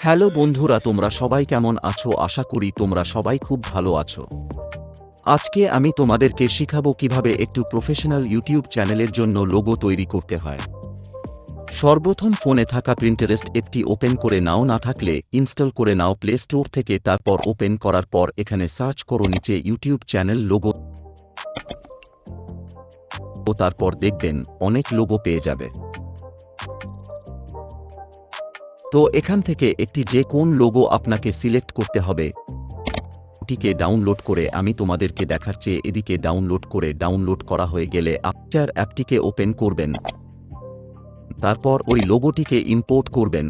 Hello বন্ধুরা, তোমরা সবাই কেমন আছো? আশা করি তোমরা সবাই খুব ভালো আছো। আজকে আমি তোমাদেরকে শিখাবো কিভাবে একটু প্রফেশনাল ইউটিউব চ্যানেলের জন্য লোগো তৈরি করতে হয়। সর্বপ্রথম ফোনে থাকা প্রিন্টারেস্ট একটি ওপেন করে নাও, না থাকলে ইনস্টল করে নাও প্লে স্টোর থেকে। তারপর ওপেন করার পর এখানে সার্চ করো নিচে ইউটিউব চ্যানেল লোগো, ও তারপর দেখবেন অনেক লোগো পেয়ে যাবে। তো এখান থেকে একটি যে কোন লোগো আপনাকে সিলেক্ট করতে হবে। টিকে ডাউনলোড করে আমি তোমাদেরকে দেখাচ্ছি। এদিকে ডাউনলোড করা হয়ে গেলে আপনার অ্যাপটিকে ওপেন করবেন, তারপর ওই লোগোটিকে ইম্পোর্ট করবেন,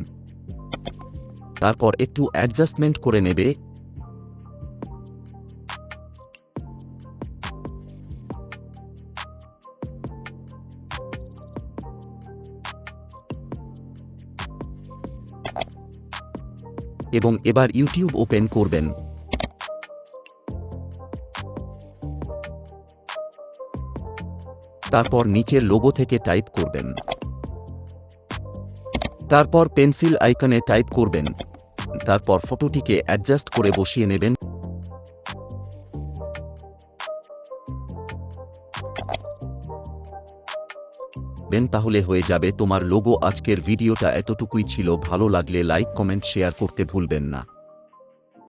তারপর একটু অ্যাডজাস্টমেন্ট করে নেবে। এবং এবার ইউটিউব ওপেন করবেন। তারপর নিচের লোগো থেকে টাইপ করবেন, তারপর পেন্সিল আইকনে টাইপ করবেন, তারপর ফটোটিকে অ্যাডজাস্ট করে বসিয়ে নেবেন। তাহলে হয়ে যাবে তোমার লোগো। আজকের ভিডিওটা এতটুকুই ছিল। ভালো লাগলে লাইক, কমেন্ট, শেয়ার করতে ভুলবেন না।